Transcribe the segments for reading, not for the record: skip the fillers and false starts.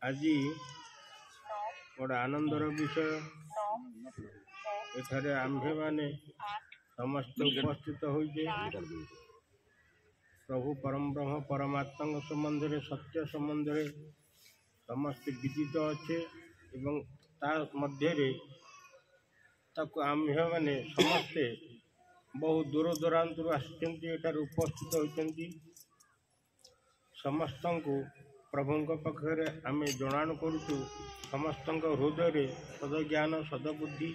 আজি बड़ आनंदर विषय एठारे आम्भे माने समस्त उपस्थित होइजे प्रभु परम ब्रह्म परमात्मा संबंध रे सत्य संबंध रे समस्त विदित अच्छे एवं ता मध्य रे ताको आम्भे माने समस्ते बहु दूर दूरांत आसचंती एठारे उपस्थित होइचंती समस्त को प्रभु पाखे आम जनाण करुचु समस्त हृदय सद ज्ञान सदबुद्धि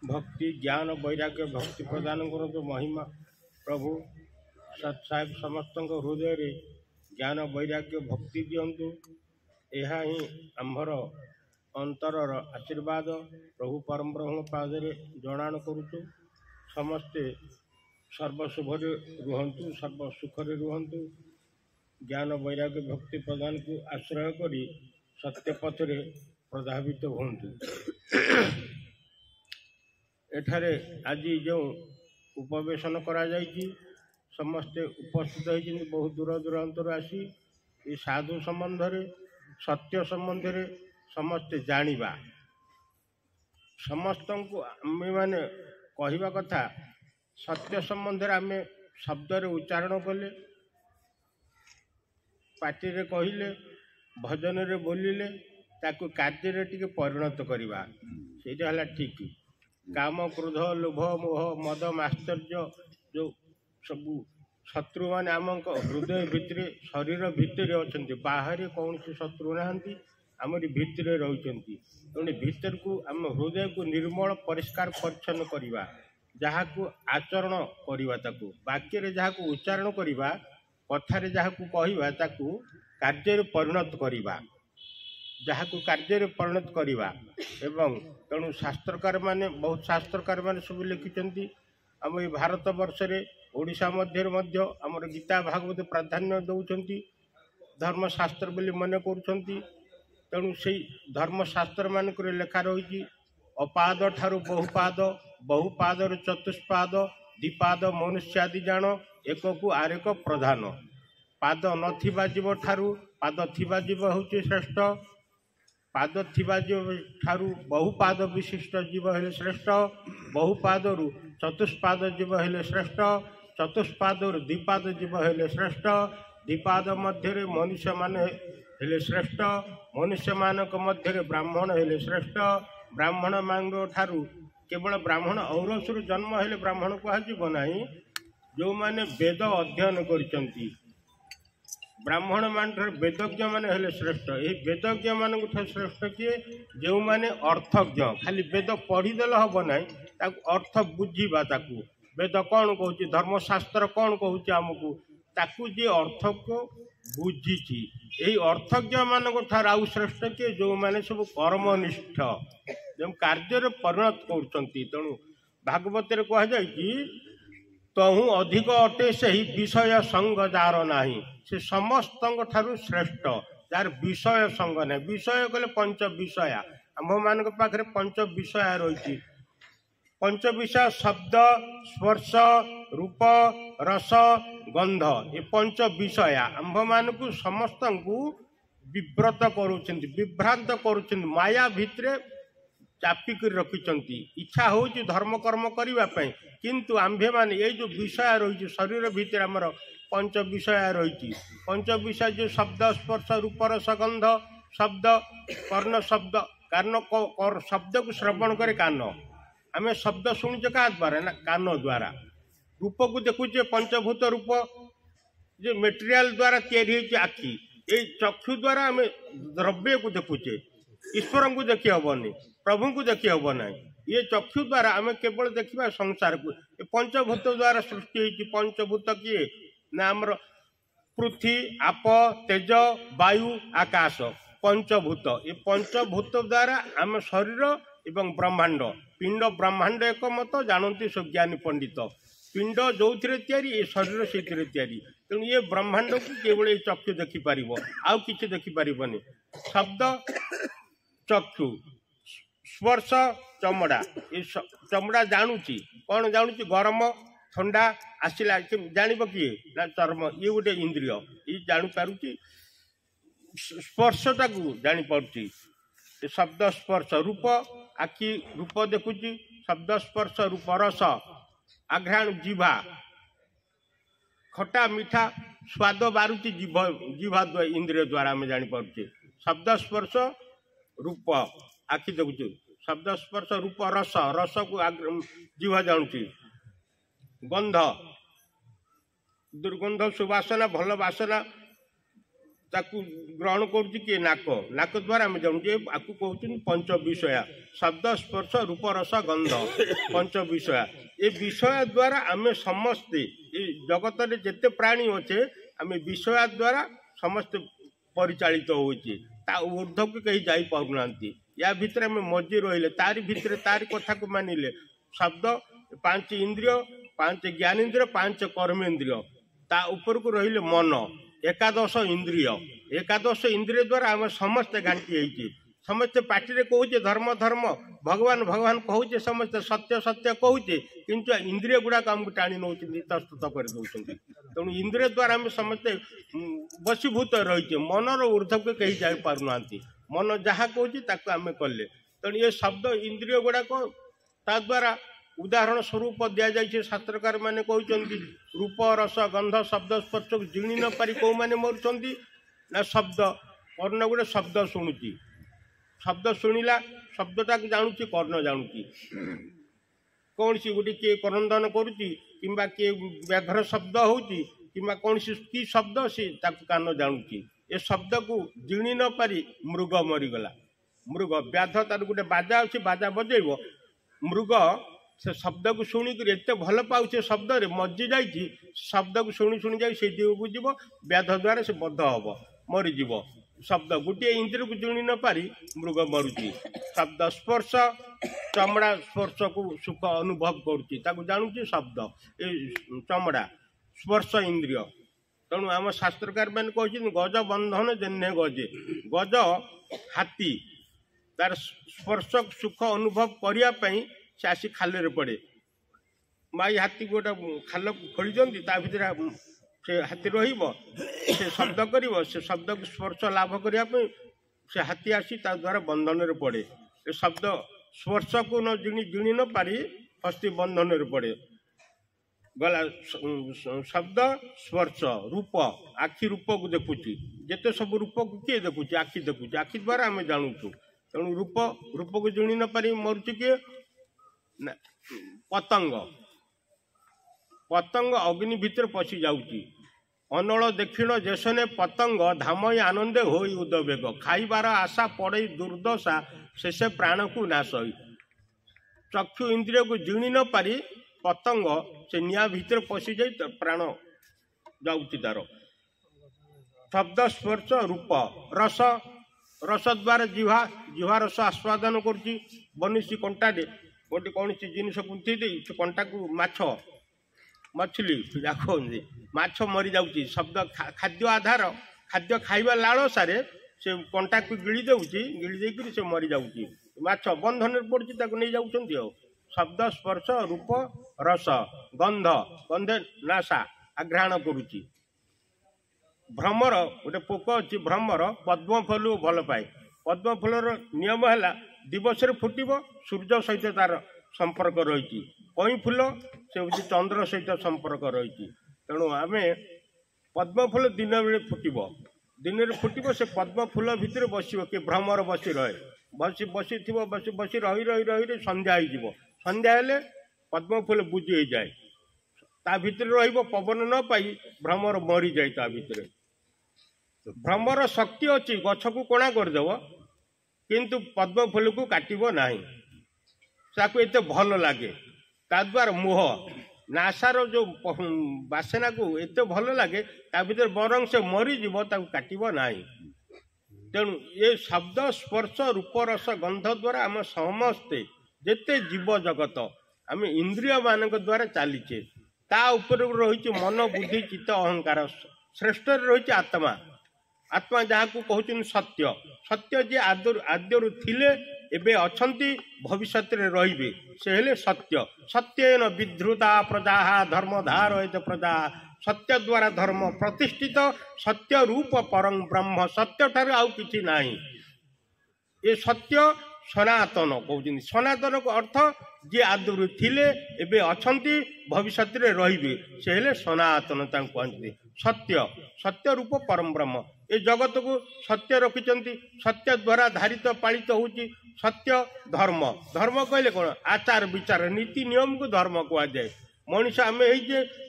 भक्ति ज्ञान वैराग्य भक्ति प्रदान करूँ महिमा प्रभु सत्साहेब समस्त हृदय ज्ञान वैराग्य भक्ति दिंतु यह ही आम्भर अंतरर आशीर्वाद प्रभु परम ब्रह्म पादरे जनाण करुचु समस्ते सर्वशुभरे रुहंतु सर्व सुखरे रुहंतु ज्ञान वैराग्य भक्ति प्रदान को आश्रय करी सत्य पथरे प्रभावित होंतु। एठारे आज जो उपवेशन करा जायछि समस्ते उपस्थित होइछिन बहुत दूर दूरांतर आसी ये साधु संबंध रे सत्य संबंध रे समस्ते जानिबा समस्त को आमे माने कहिबा कथा सत्य संबंध रे आमे शब्द रे उच्चारण कले पार्टी रे कहिले भजन रे बोलिले ताकू कार्य रे टिके परिणत करिबा सेटा हला ठीक काम क्रोध लोभ मोह मद माश्चर्य जो सब शत्रु माने आम हृदय भितर शरीर भितर अछंती बाहर कौन से शत्रु नाहंती आमरी भितर रहउचंती तेणु भितर को आम हृदय को निर्मल परिष्कार परिच्छन्न करिबा जहाकू आचरण करिबा ताकू वाक्य रे जहाकू उच्चारण करिबा कथारे जहाकू कहिबा ताकू कार्य परिणत करिबा जहाकू कार्य परिणत करिबा एवं तेणु शास्त्रकार माने बहुत शास्त्रकार माने सब लिखिचंती आम ये भारत वर्ष रे ओडिशा मध्य आमर गीता भागवत प्राधान्य दउचंती धर्मशास्त्र बोली मन करूछंती तेणु से धर्मशास्त्र मानक लेखा रही अपाद ठारू बहुपाद बहुपाद चतुष्पाद द्विपाद मनुष्यादि जान एक को आरेक प्रधान पाद नथिबा जीव ठारू पाद थिबा जीव होउचे श्रेष्ठ पाद थिबा जीव ठारू बहुपाद विशिष्ट जीव हेले श्रेष्ठ बहुपाद रु चतुष्पाद जीव हेले श्रेष्ठ चतुष्पाद रु द्विपाद जीव हेले श्रेष्ठ द्विपाद मध्य मनुष्य माने हेले श्रेष्ठ मनुष्य मानक मध्य ब्राह्मण हेले श्रेष्ठ ब्राह्मण मांग ठारू केवल ब्राह्मण औरसुर जन्म हेले ब्राह्मण कह नहीं जो माने वेद अध्ययन करचंती ब्राह्मण मान वेदज्ञ माने हेले श्रेष्ठ यही वेदज्ञ मान श्रेष्ठ किए जो माने अर्थज्ञ खाली वेद पढ़ीदेल हम ना अर्थ बुझीबा ताकू वेद कौन कहूँ धर्मशास्त्र कौन कहूँ आमको ताकू जे अर्थ को बुझी यही अर्थज्ञ मान आउ श्रेष्ठ किए जो माने सब कर्मनिष्ठ जो कार्य परिणत कर तेणु भागवत कहुई तहु अधिक अटे से ही विषय संग जार नाही से समस्त ठारू श्रेष्ठ जार विषय संग ना विषय कले पंच विषया आम मान पाखे पंच विषय रही पंच विषय शब्द स्पर्श रूप रस गंध ये पंच विषया आंभ मान को समस्त को विव्रत विभ्रांत कर माया भितर चापिक रखिंट इच्छा हो धर्म कर्म करने किंतु आंभे मान ये जो विषय रही शरीर भितर आमर पंच विषय रही पंच विषय जो शब्द स्पर्श रूप रस गंध शब्द कर्ण शब्द कारण शब्द को श्रवण करे कान आम शब्द शुणुचे क्या द्वारा ना कान द्वारा रूप को देखुचे पंचभूत रूप जो मेटेरियल द्वारा या आखि ये चक्षु द्वारा आम द्रव्य को देखुचे ईश्वर को देखी हेनी प्रभु को देखी हम ना ये चक्षु द्वारा आम केवल देखा संसार को पंचभूत द्वारा सृष्टि होती पंचभूत किए ना आमर पृथ्वी आप तेज वायु आकाश पंचभूत ये पंचभूत द्वारा आम शरीर एवं ब्रह्मांड पिंड ब्रह्मांड एक मत जानती सुज्ञानी पंडित पिंड जो ये शरीर से तेणु ये ब्रह्मांड को केवल ये चक्षु देखिपर आउ कि देखिपर शब्द चक्षु स्पर्श चमड़ा ये चमड़ा जानूची कौन जानूची गरम थंडा आसला जान किए ना चर्म ये गोटे इंद्रिय ये जापारुची स्पर्शटा को जापारुची शब्द स्पर्श रूप आखि रूप देखुची शब्द स्पर्श रूप रस आघ्राण जीवा खटा मीठा स्वाद बारुची जीवा इंद्रिय द्वारा आम जापारे शब्द स्पर्श रूप आखि देखुचु शब्द स्पर्श रूप रस रस को जीवा जानूची गंध दुर्गंध सुवासना भल बासना ताकू ग्रहण करुच्ची किए नाक नाक द्वारा आम जानूचे आपको कहते पंच विषया शब्द स्पर्श रूप रस गंध पंच विषया ये विषय द्वारा आम समस्ते जगत में जिते प्राणी अच्छे आम विषय द्वारा समस्ते परिचालित होचे ता ऊर्ध को कहीं जाना या भितर आम मजी रही तारी भितर तारी कथा को मानिले शब्द 5 इंद्रिय 5 ज्ञानेन्द्रिय 5 कर्मेन्द्रिय ता ऊपर को रहिले मन एकादश इंद्रिय द्वारा आम समस्ते घाटी होती समस्ते पार्टी कहे धर्म धर्म भगवान भगवान कहे समस्ते सत्य सत्य कहे किंतु इंद्रिय गुड़ाक आमको टाणी नौ तस्तुत कर तेणु इंद्रिय द्वारा आम समस्ते बसीभूत रही मनर ऊर्ध्व को कहीं जापारूना मन जहाँ कहे आम कले तेणु ये शब्द इंद्रिय गुड़ाक ता द्वारा उदाहरण स्वरूप दि जाए शास्त्रकार मैंने कहते रूप रस गंध शब्द स्पर्श को जिणी न पारि कौ मैंने मरुंच ना शब्द कर्ण गोटे शब्द शुणुची शब्द शुणिला शब्दटा जानूची कर्ण जानूची कौन सी गोटे किए करंदन करुच्ची किंबा किए व्याघ्र शब्द होची किंबा कौन सी की शब्द सी कान जानूची ए शब्द को जिणी न पारि मृग मरीगला मृग व्याध तार गोटे बाजा अच्छी बाजा बजेब मृग से शब्द को शुणिक एत भल पाचे शब्द रे मजी जाइए शब्द को शुणी शुणी जा दिग को जीव व्याध द्वारा से बद्ध हम मरीज शब्द गोटे इंद्रिय को जुणी न पारि मृग मरुची शब्द स्पर्श चमड़ा स्पर्श को सुख अनुभव करुच्ची जानूची शब्द ए चमड़ा स्पर्श इंद्रिय तेणु आम शास्त्रकार मैंने कहते गज बंधन जेने गजे गज हाथी तार स्पर्श सुख अनुभव करने से आसी खाल पड़े माई हाथी गोटे खाल खोली भितर से हाथी से शब्द कर से शब्द को स्पर्श लाभ करने से हाथी आसी द्वारा बंधन रे पड़े ए शब्द स्पर्श को न जिणी न पारि हस्ती बंधन रे पड़े गला शब्द स्पर्श रूप आखि रूप को देखुची जिते सब रूप को किए देखुची आखि द्वारा आम जानूचु तेणु रूप को जिणी न पारि मरुची किए पतंग पतंग अग्नि भीतर पशि जाऊँगी अनल दक्षिण जेसने पतंग धामय आनंदे हो उदवेग खाइबार आशा पड़े दुर्दशा शेषे प्राण को नाश चक्षु इंद्रिय को जिणी न पारि पतंग से निया भीतर पशि जाए प्राण जाऊँगी तार शब्द स्पर्श रूप रस रस द्वारा जिहा रस आस्वादन करुच्ची बनिशी कंटाटे गोटे कौन सी जिनस गुंथी दे से कंटा को माछ मछली देखते माछ मरी जाऊँगी शब्द खाद्य आधार खाद्य खाइबा लालसार से कंटा को गिड़ी देउची गिड़ी देकर से मरी जाऊँगी माछ बंधन पड़ी नहीं जाऊँ शब्द स्पर्श रूप रस गंध गंधे नाशा आघ्राण करुच्ची भ्रमर गोटे पोक अच्छी भ्रमर पद्म फल भल पाए पद्म फलर नियम है दिवस फुटब सूर्य सहित तार संपर्क रही कई फूल से हूँ चंद्र सहित संपर्क रही तेणु आम पद्म फूल दिन बेले फुटब दिन में फुटब से पद्म फूल भितर बस कि भ्रमर बसी रहे बसी रही रही रही संध्या हो संध्या हेले पद्म फूल बुझी हो जाए ता भितर रहिबो पवन न पाई भ्रमर मरी जाए ता भितर भ्रमर शक्ति अच्छी गछ को कोणा करदेव किंतु पद्म फूल को काटब नहीं ताकू एत भल लगे ता द्वारा मोह नासार जो बासना को एत भल लगे ता भीतर बरंग से मरीज काटब नहीं तेणु ये शब्द स्पर्श रूप रस गंध द्वारा आम समस्ते जेते जीव जगत आम इंद्रिय मान द्वारा चलीचे ता उपर रही मन बुद्धि चित्त अहंकार श्रेष्ठ रही आत्मा आत्मा जहाँ को कहते सत्य सत्य जे आद्यरु थिले एबे अछंती भविष्य रे रहिबे से हेले सत्य सत्येन विधृता प्रजा धर्मधारयत प्रजा सत्य द्वारा धर्म प्रतिष्ठित सत्य रूप परम ब्रह्म सत्य ठार आउ किछि नाही ये सत्य सनातन कहउछिन सनातन को अर्थ जे आदुरु थिले एबे अछंती भविष्य रे रहिबे से हेले सनातन तां कहନ୍ତି सत्य सत्य रूप परम ब्रह्म ए जगत को सत्य रखिचंती सत्य द्वारा धारित पालित होउची सत्य धर्म धर्म कहले कोन आचार विचार नीति नियम को धर्म कहा जाए मनुष्य आम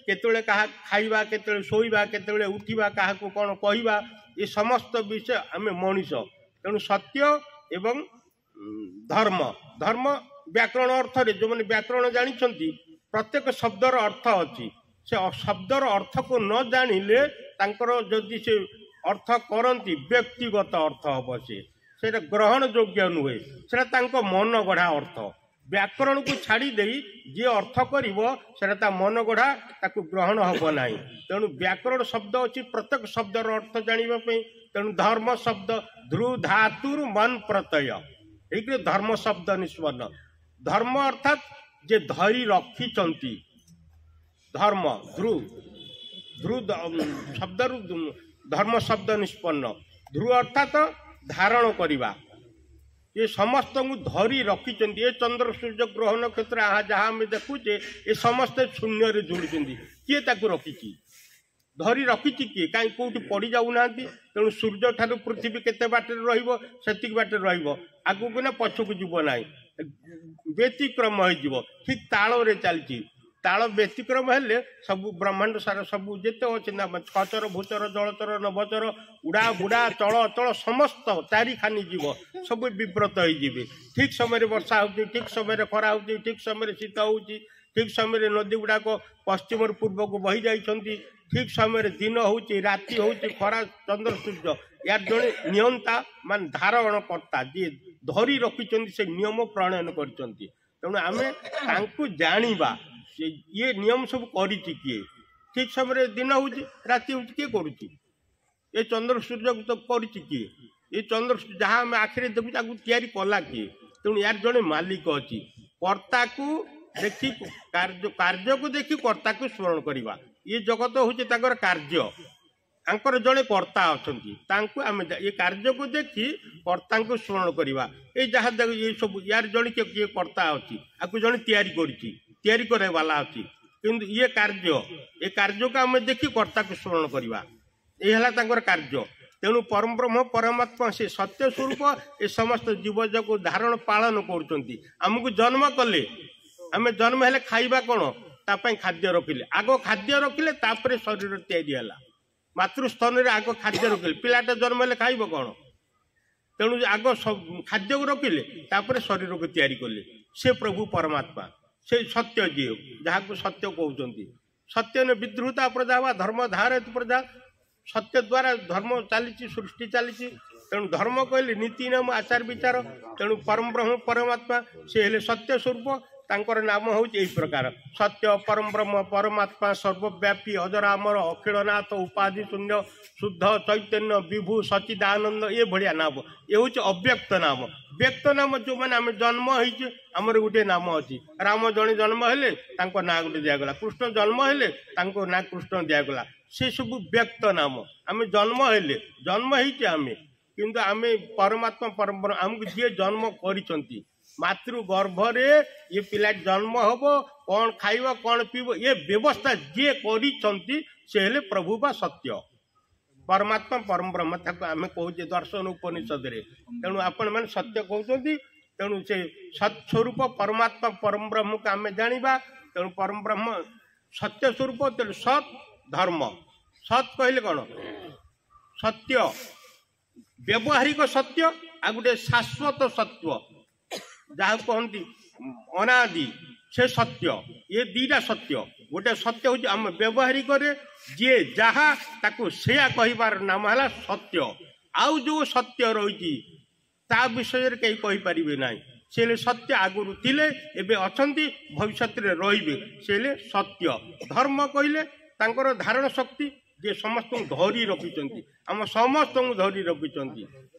केतले कहा खाइबा केतले शोइबा केतले उठिबा कहा को कोन कहिबा ये समस्त विषय आम मनुष्य तेणु सत्य एवं धर्म धर्म व्याकरण अर्थ रे जो मैंने व्याकरण जानिछंती प्रत्येक शब्दर अर्थ अच्छी से शब्दर अर्थ को न जानिले तांकर जदि से अर्थ करती व्यक्तिगत अर्थ हम से ग्रहण योग्य नुहे से मन गढ़ा अर्थ व्याकरण को छाड़ी दे जी अर्थ कर मन गढ़ा ताकू ग्रहण हम ना तेणु व्याकरण शब्द अच्छी प्रत्येक शब्दर अर्थ जानापी तेणु धर्म शब्द ध्रु धातुर मन प्रत्यय एक धर्म शब्द निष्पन्न धर्म अर्थात जे धरी रखिचंती धर्म ध्रुव ध्रुव शब्द धर्म शब्द निष्पन्न ध्रुव अर्थात धारण करिबा ये समस्त को धरी रखिचंती ये चंद्र सूर्य ग्रह नक्षत्र जहाँ आम देखुचे ये समस्त शून्य रे जोड़ुचंती किए ताकू रखिची धरी रखिची किए कहीं कौटी पड़ जाऊना तेणु सूर्य ठारू पृथ्वी केते बाटे रहिबो सेतिक बाटे रहिबो आगु को ना पछकु जीव ना व्यतिक्रम हो ठीक ताल रे चलती ताल व्यतिक्रम हेले सब ब्रह्मांड सारा सब जेते अच्छे ना छचर भूचर जलचर नभचर उड़ा बुड़ा चल अचल समस्त चारि खानी जीव सब विव्रत हो ठीक समय वर्षा हो ठीक समय खरा हो ठीक समय शीत हो ठीक समय नदी गुड़ाक पश्चिम पूर्व को बही जाइछंती ठीक समय दिन हो राति हो खरा चंद्र सूर्य यार जड़े नियंता मान धारण कर्ता जी धरी रखिचंती से नियम प्रणयन करचंती तेणु आम जानिबा ये नियम सब करी किए ठीक समय दिन हो राति हो किए करुच्ची ये चंद्र सूर्य को तो करी किए ये चंद्र जहाँ आम आखिरी देखु तैयारी कला किए तेणु यार जड़े मालिक अच्छी कर्ता को देखी कार्य को देखी कर्ता को स्मरण करवा ये जगत हूँ कार्य आंकर जड़े कर्ता अच्छा आम ये कार्य को देखी कर्ता को स्मरण करवा ये जहाँ ये सब यार जड़े किए कर्ता अच्छी आपको जड़े तैयारी करे वाला अच्छी किंतु ये कार्य को आम देखी कर्ता को स्मरण करवा ये कार्य तेणु परम ब्रह्म परमात्मा से सत्य स्वरूप ये समस्त जीवज को धारण पालन करमको जन्म कले आम जन्म हेले खाइबा कौन तापाई खाद्य रखिले आग खाद्य रखिले तापर शरीर तैयारी है मातृस्थन में आग खाद्य रखिले पिलाटा जन्म हेले खाइब कौन तेणु आग खाद्य को रखिले तापर शरीर को तैयारी कले से प्रभु परमात्मा से सत्य जी जहाँ को सत्य कहते सत्य ने विद्रुता प्रजा वा धर्म धारित प्रजा सत्य द्वारा धर्म चली सृष्टि चली तेणु धर्म कहले नीति नियम आचार विचार तेणु परम ब्रह्म परमात्मा से हेले सत्य स्वरूप तांकर नाम हूँ यही प्रकार सत्य परम ब्रह्म परमात्मा सर्वव्यापी अजरामर अखिलनाथ उपाधि शून्य शुद्ध चैतन्य विभु सचिदानंद ये भाया नाम ये हूँ अव्यक्त नाम व्यक्त नाम जो मैंने आम जन्म होइए आमर गोटे नाम अच्छी राम जड़े जन्म हेले ना गोटे दिगला कृष्ण जन्म हेले ना कृष्ण दिगला से सब व्यक्त नाम आम जन्म हेले जन्म होइए आम किंतु आम परमात्मा परम ब्रह्म आमको जी जन्म करिसंती मातृ गर्भरे ये पिला जन्म हम कौन खाइब कौन पीब ये व्यवस्था जी करिसंती से हेले प्रभु बा सत्य परमात्मा परम ब्रह्म आम कहे दर्शन उपनिषद रे तेणु आपण मैंने सत्य कहते तेणु से सत्स्वरूप परमात्मा परम ब्रह्म को आम जाना तेणु परम ब्रह्म सत्य स्वरूप तेणु सत् धर्म सत् कहले कौन सत्य व्यवहारिक सत्य आ गोटे शाश्वत सत्व जहाँ कहती अनादि से सत्य ये दीटा सत्य गोटे सत्य हूँ आम व्यवहारिक जी जहाँ ताकू सेया कहिबार नाम है सत्य आउ जो सत्य रही ता विषय कहीं कहींपारे ना से सत्य आगुरी थिले एबे अछंती भविष्य रे रहिबे से सत्य धर्म कहले तांकर धारण शक्ति जे समस्त धरी रखिंट आम समस्त धरी रखिंट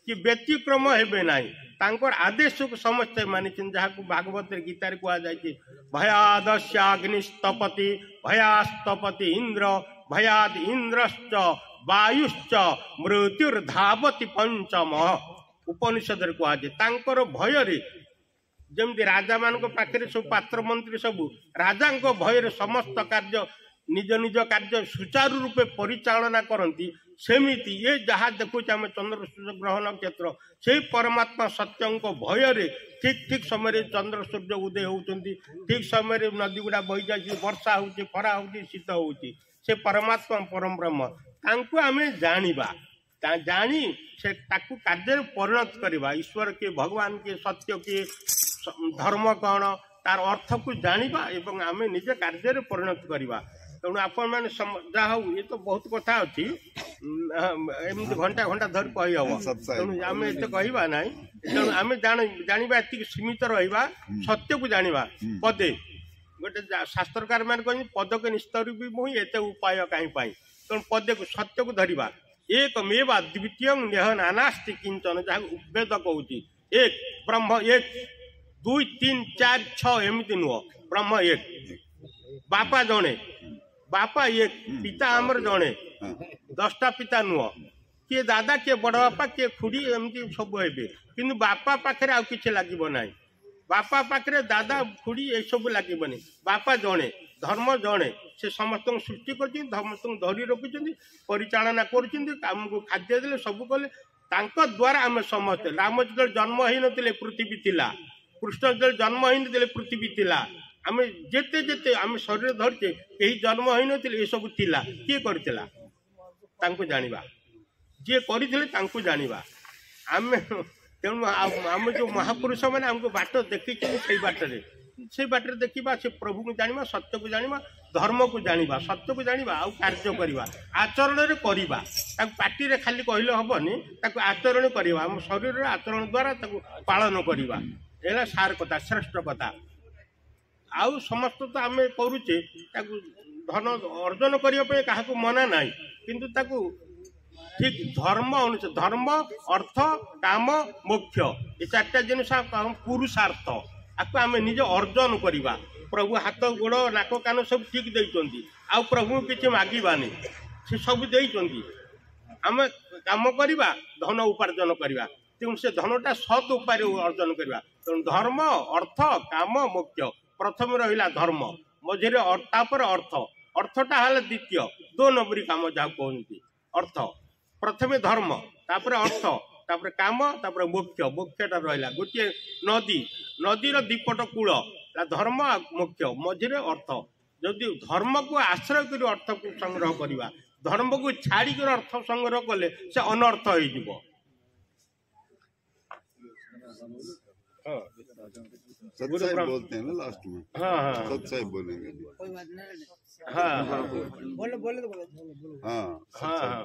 कि व्यतिक्रम हेबे नाही तांकर आदेश को समस्ते मानी जहाँ भागवत गीतार कहुई भयादस्याग्निस्तपति भयास्तपति इंद्र भयाद इंद्रश्च वायुश्च मृत्युर्धावति पंचम उपनिषद कहुए भय जमती राजा मान पाखे सब पात्र मंत्री सब राजा भय समस्त कार्य निज निज कार्य सुचारू रूपे परिचालना करती सेमिति ये जहाँ देखुचे आम चंद्र सूर्य ग्रह नक्षत्र से परमात्मा सत्य भय ठीक ठीक समय चंद्र सूर्य उदय होती ठीक समय नदी गुड़ा बही जाए वर्षा हो खरा हो शीत हो से परमात्मा परम ब्रह्म तांको आम जानिबा जानी से ताकू कार्य परिणत करवा ईश्वर के भगवान के सत्य के धर्म कौन तार अर्थ को जानिबा एवं आम निज कार्य परिणत करवा तेणु आपण मैंने जहाँ हो ये तो बहुत कथा अच्छी एमती घंटा घंटा धर कही हम तेणु आम एत कहवा ना तेणु आम जाना एति सीमित रहा सत्य को जाना पदे गोटे शास्त्रकार मैंने कह पद के निस्तर भी मुझे एत उपाय कहीं तेणु पदे को सत्य को धरवा एक मेवा द्वितीय नेह नानास्ति किंचन जहाँ वेद कहूँ एक ब्रह्म एक 2 3 4 6 एमती नुह ब्रह्म एक बापा जड़े बापा एक पिता आमर जड़े 10टा पिता नुह किए दादा किए बड़ बापा किए खुड़ी एमती सब हे कि बापा पाखे आउ कि लगे ना बापा पाखे दादा खुड़ी ये सब लगे बापा जड़े धर्म जड़े से समस्त सृष्टि कर समस्त धरी रखिंट परिचालना करमको खाद्य देले सब कले द्वारा आम समस्ते राम जो जन्म हो नथिले पृथ्वी थिला कृष्ण जो जन्म हो नथिले पृथ्वी थिला आम जेते जेते आम शरीर धरचे कहीं जन्म हो नथिले ये सब थिला किए करथिला तांको जानिबा जे करथिले तांको जानिबा आम तेणु आम जो महापुरुष मैंने आमको बाट देखी से बाटर से बाटर देखा से प्रभु को जाना सत्य को जाना धर्म को जाना सत्य को जाना आउ कार्य करवा आचरण करवा पार्टी रे खाली कहले हेनी आचरण करवा आम शरीर आचरण द्वारा पालन करवा एला सार कथा श्रेष्ठ कथा आउ समस्त तो आम करुचे धन अर्जन करने क्या मना ना किंतु ताकू ठीक धर्म अनुसार धर्म अर्थ काम मोक्ष ये 4टा जिनस पुरुषार्थ आपको आम निज अर्जन करवा प्रभु हाथ गोड़ नाक कान सब ठीक देती आ प्रभु किसी मागिबानी से सब देती आम काम करवा धन उपार्जन करवा तेणु से धनटा सद उपाय अर्जन करवा तेणु धर्म अर्थ काम मोक्ष प्रथम रहा धर्म मझे तापर अर्थ अर्थटा है द्वितीय 2 नंबरी काम जहाँ कहते अर्थ प्रथमे धर्म तापर अर्थ तापर काम तापर मोक्ष मोक्षटा रहा गोटे नदी नदीर दीपट कूल धर्म मोक्ष मझे अर्थ जदि धर्म को आश्रय कर अर्थ को संग्रह करवा धर्म को छाड़ी कर अर्थ संग्रह कले से अनर्थ हो सच्चाई बोलते हैं ना लास्ट में। हाँ सच्चाई बोलेंगे। हाँ हाँ हाँ हाँ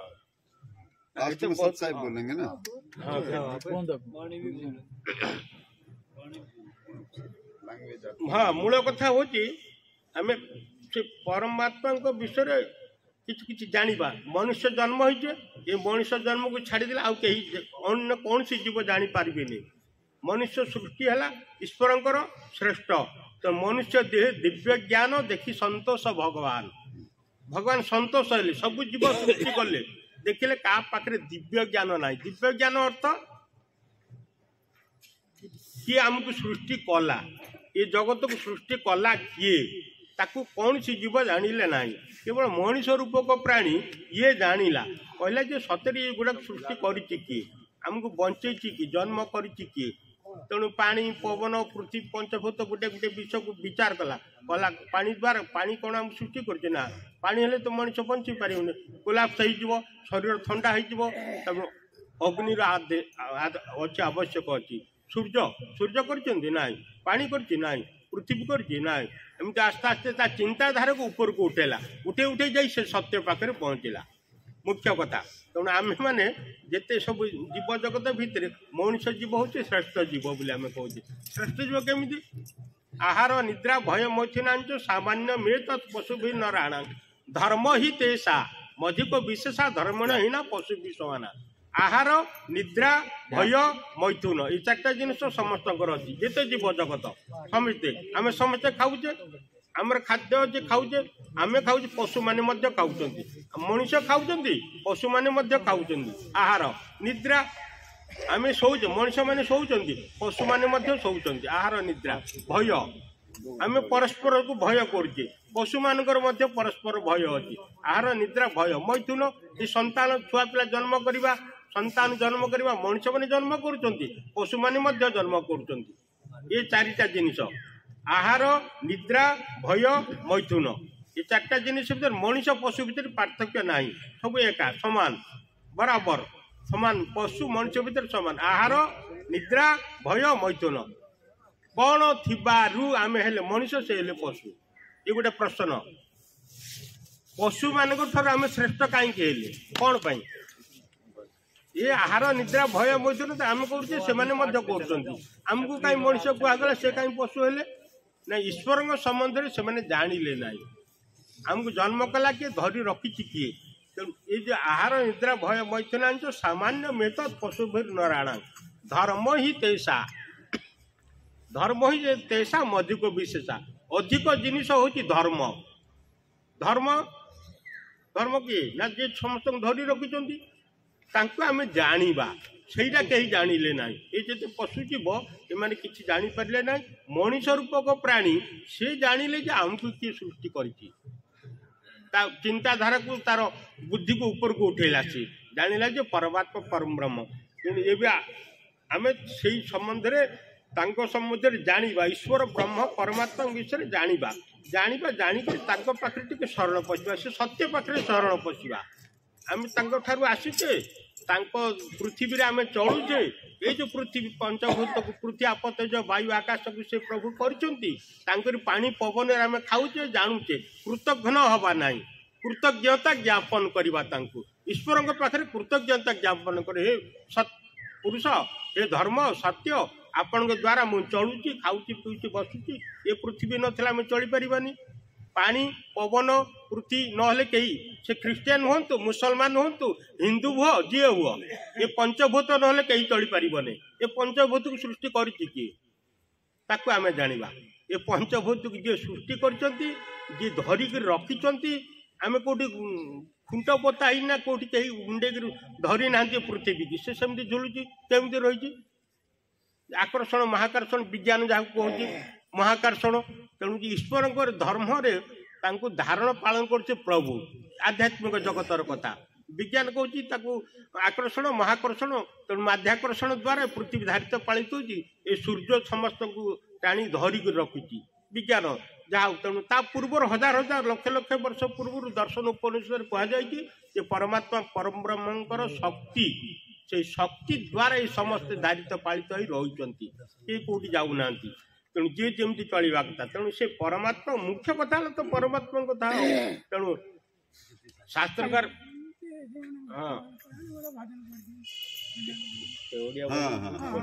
लास्ट में सच्चाई बोलेंगे ना। हाँ मूल कथा हूँ आम से परमात्मा विषय किसी जानिबा मनुष्य जन्म होइछे ये मनुष्य जन्म को छाड़ीदे आउ कहीं अन्य कौन सी जीव जापारे मनुष्य सृष्टि है ईश्वर श्रेष्ठ तो मनुष्य देह दिव्य ज्ञान देखी संतोष भगवान भगवान संतोष है सब जीव सृष्टि कले देखिले का पाखे दिव्य ज्ञान ना दिव्य ज्ञान अर्थ किए आमको सृष्टि कला ये जगत को सृष्टि कला किए ताकू कौन सी जीव जानिले ना केवल मनीष रूपक प्राणी ये जानिला कहला जे सतरे ये गुड़ा सृष्टि करिछि किए आमको बंचेछि कि जन्म करिछि किए तेणु पानी पवन पृथ्वी पंचभूत गोटे गोटे विषय को विचार कला कला पानी द्वारा पानी कौन आम सृष्टि करछे ना पानी हेले तो मनीष बंची पारे कोलाप्स हो शरीर ठंडा हो अग्नि अच्छे आवश्यक अच्छी सूर्य सूर्य करछन्ति नाई पानी करछि नाई पृथ्वी करछि नाई एमती आस्ते आस्ते ता चिंताधारा को ऊपर को उठेला उठे उठे जाई से सत्य पाखे पहुँचला मुख्य कथा तेणु आम मैंने जिते सब जीव जगत भितर मनुष्य जीव हूँ श्रेष्ठ जीव बोली आम कहूँ श्रेष्ठ जीव केमी आहार निद्रा भय मोचिनांच सामान्य मिले तत् पशु भी नारायण धर्म ही तेषा ମଧିକ ବିଶେଷା ଧର୍ମଣ ହୀନା ପଶୁ ବି ସମାନ। ଆହାର ନିଦ୍ରା ଭୟ ମୈଥୁନ ଏଇ ଚାରିଟା ଜିନିଷ ସମସ୍ତଙ୍କର ଅଛି। ଯେତେ ଜୀବ ଜଗତ ସମସ୍ତେ ଆମେ ସମସ୍ତେ ଖାଉଛେ, ଆମର ଖାଦ୍ୟ ଅଛି ଖାଉଛେ, ଆମେ ଖାଉଛେ, ପଶୁମାନେ ମଧ୍ୟ ଖାଉଛନ୍ତି, ମଣିଷ ଖାଉଛନ୍ତି, ପଶୁମାନେ ମଧ୍ୟ ଖାଉଛନ୍ତି। ଆହାର ନିଦ୍ରା ଆମେ ଶୋଉଛେ, ମଣିଷମାନେ ଶୋଉଛନ୍ତି, ପଶୁମାନେ ମଧ୍ୟ ଶୋଉଛନ୍ତି। ଆହାର ନିଦ୍ରା ଭୟ ଆମେ ପରସ୍ପରକୁ ଭୟ କରୁଛେ, ପଶୁମାନଙ୍କର ମଧ୍ୟ ପରସ୍ପର ଭୟ ଅଛି। ଆହାର ନିଦ୍ରା ଭୟ ମୈଥୁନ ଏ ସନ୍ତାନ ଛୁଆ ପିଲା ଜନ୍ମ କରିବା, ସନ୍ତାନ ଜନ୍ମ କରିବା, ମଣିଷମାନେ ଜନ୍ମ କରୁଛନ୍ତି, ପଶୁମାନେ ମଧ୍ୟ ଜନ୍ମ କରୁଛନ୍ତି। ଏ ଚାରିଟା ଜିନିଷ ଆହାର ନିଦ୍ରା ଭୟ ମୈଥୁନ ଏ ଚାରିଟା ଜିନିଷ ଭିତରେ ମଣିଷ ପଶୁ ଭିତରେ ପାର୍ଥକ୍ୟ ନାହିଁ, ସବୁ ଏକା ସମାନ ବରାବର ସମାନ। ପଶୁ ମଣିଷ ଭିତରେ ସମାନ। ଆହାର ନିଦ୍ରା ଭୟ ମୈଥୁନ କଣ ଥିବାରୁ ଆମେ ହେଲେ ମଣିଷ, ସେ ହେଲେ ପଶୁ? ଏ ଗୋଟେ ପ୍ରଶ୍ନ। ପଶୁମାନଙ୍କ ଠାରୁ ଆମେ ଶ୍ରେଷ୍ଠ କାହିଁକି ହେଲେ, କଣ ପାଇଁ? ଏ ଆହାର ନିଦ୍ରା ଭୟ ମୈଥୁନ ତ ଆମେ କରୁଛେ, ସେମାନେ ମଧ୍ୟ କରୁଛନ୍ତି। ଆମକୁ କାହିଁ ମଣିଷ କୁହାଗଲା, ସେ କାହିଁ ପଶୁ ହେଲେ? ନା ଈଶ୍ୱରଙ୍କ ସମ୍ବନ୍ଧରେ ସେମାନେ ଜାଣିଲେ ନାହିଁ। ଆମକୁ ଜନ୍ମ କଲା କିଏ, ଧରି ରଖିଛି କିଏ? ତେଣୁ ଏ ଯେ ଆହାର ନିଦ୍ରା ଭୟ ମୈଥୁନ ଆଣିଛ ସାମାନ୍ୟ ମେତ ପଶୁ ଭିର୍ ନରାଣ ଧର୍ମ ହିଁ ତେଷା, ଧର୍ମ ହିଁ ତେଷା ମଧିକ ବିଶେଷା। ଅଧିକ ଜିନିଷ ହଉଛି ଧର୍ମ। ଧର୍ମ ଧର୍ମ କିଏ? ନା ଯିଏ ସମସ୍ତଙ୍କୁ ଧରି ରଖିଛନ୍ତି, ତାଙ୍କୁ ଆମେ ଜାଣିବା, ସେଇଟା କେହି ଜାଣିଲେ ନାହିଁ। ଏ ଯେତେ ପଶୁ ଜୀବ ଏମାନେ କିଛି ଜାଣିପାରିଲେ ନାହିଁ। ମଣିଷ ରୂପକ ପ୍ରାଣୀ ସେ ଜାଣିଲେ ଯେ ଆମକୁ କିଏ ସୃଷ୍ଟି କରିଛି, ତା ଚିନ୍ତାଧାରାକୁ ତାର ବୁଦ୍ଧିକୁ ଉପରକୁ ଉଠେଇଲା, ସେ ଜାଣିଲା ଯେ ପରମାତ୍ମା ପରମ ବ୍ରହ୍ମ। ତେଣୁ ଏବେ ଆମେ ସେଇ ସମ୍ବନ୍ଧରେ ତାଙ୍କ ସମ୍ବନ୍ଧରେ ଜାଣିବା, ଈଶ୍ୱର ବ୍ରହ୍ମ ପରମାତ୍ମାଙ୍କ ବିଷୟରେ ଜାଣିବା, ଜାଣିକି ତାଙ୍କ ପାଖରେ ଟିକେ ଶରଣ ପଶିବା, ସେ ସତ୍ୟ ପାଖରେ ଶରଣ ପଶିବା। ଆମେ ତାଙ୍କ ଠାରୁ ଆସିଛେ, ତାଙ୍କ ପୃଥିବୀରେ ଆମେ ଚଳୁଛେ। ଏଇ ଯୋଉ ପୃଥିବୀ ପଞ୍ଚଭୂତକୁ, ପୃଥିବୀ ଆପତେଜ ବାୟୁ ଆକାଶକୁ ସେ ପ୍ରଭୁ କରିଛନ୍ତି, ତାଙ୍କରି ପାଣି ପବନରେ ଆମେ ଖାଉଛେ, ଜାଣୁଛେ। କୃତଘ୍ନ ହବା ନାହିଁ, କୃତଜ୍ଞତା ଜ୍ଞାପନ କରିବା ତାଙ୍କୁ। ଈଶ୍ୱରଙ୍କ ପାଖରେ କୃତଜ୍ଞତା ଜ୍ଞାପନ କରେ, ହେ ପୁରୁଷ, ଏ ଧର୍ମ ସତ୍ୟ, ଆପଣଙ୍କ ଦ୍ୱାରା ମୁଁ ଚଳୁଛି, ଖାଉଛି, ପିଉଛି, ବସୁଛି। ଏ ପୃଥିବୀ ନଥିଲା ଆମେ ଚଳିପାରିବାନି। ପାଣି ପବନ ପୃଥିବୀ ନହେଲେ କେହି, ସେ ଖ୍ରୀଷ୍ଟିଆନ ହୁଅନ୍ତୁ, ମୁସଲମାନ ହୁଅନ୍ତୁ, ହିନ୍ଦୁ ହୁଅ, ଯିଏ ହୁଅ, ଏ ପଞ୍ଚଭୂତ ନହେଲେ କେହି ଚଳିପାରିବନି। ଏ ପଞ୍ଚଭୂତକୁ ସୃଷ୍ଟି କରିଛି କିଏ, ତାକୁ ଆମେ ଜାଣିବା। ଏ ପଞ୍ଚଭୂତକୁ ଯିଏ ସୃଷ୍ଟି କରିଛନ୍ତି, ଯିଏ ଧରିକି ରଖିଛନ୍ତି, ଆମେ କୋଉଠି ଖୁଣ୍ଟ ପୋତା ହେଇନା, କୋଉଠି କେହି ମୁଣ୍ଡେଇକି ଧରି ନାହାନ୍ତି ପୃଥିବୀକି, ସେ ସେମିତି ଝୁଲୁଛି, କେମିତି ରହିଛି? ଆକର୍ଷଣ ମହାକର୍ଷଣ ବିଜ୍ଞାନ ଯାହାକୁ କହୁଛି ମହାକର୍ଷଣ। ତେଣୁ ଈଶ୍ୱରଙ୍କର ଧର୍ମରେ ତାଙ୍କୁ ଧାରଣ ପାଳନ କରୁছে ପ୍ରଭୁ। ଆଧ୍ୟାତ୍ମିକ ଜଗତର କଥା ବିଜ୍ଞାନ କହୁଛି ତାକୁ ଆକର୍ଷଣ ମହାକର୍ଷଣ। ତେଣୁ ମାଧ୍ୟାକର୍ଷଣ ଦ୍ୱାରା ପୃଥିବୀ ଧାରିତ ପାଳିତ ହେଉଛି। ଏ ସୂର୍ଯ୍ୟ ସମସ୍ତଙ୍କୁ ଟାଣି ଧରିକି ରଖୁଛି ବିଜ୍ଞାନ ଯାହା। ତେଣୁ ତା ପୂର୍ବରୁ ହଜାର ହଜାର ଲକ୍ଷ ଲକ୍ଷ ବର୍ଷ ପୂର୍ବରୁ ଦର୍ଶନ ଉପନିଷଦରେ କୁହାଯାଇଛି ଯେ ପରମାତ୍ମା ପରମ ବ୍ରହ୍ମଙ୍କର ଶକ୍ତି, ସେଇ ଶକ୍ତି ଦ୍ୱାରା ଏଇ ସମସ୍ତେ ଧାରିତ ପାଳିତ ହୋଇ ରହିଛନ୍ତି, କେହି କୋଉଠି ଯାଉନାହାନ୍ତି। ତେଣୁ ଯିଏ ଯେମିତି ଚଳିବା କଥା। ତେଣୁ ସେ ପରମାତ୍ମା ମୁଖ୍ୟ କଥା ହେଲା ତ ପରମାତ୍ମାଙ୍କ କଥା। ତେଣୁ ଶାସ୍ତ୍ରକାର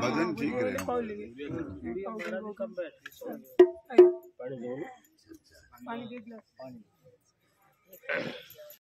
भजन ठीक है। पानी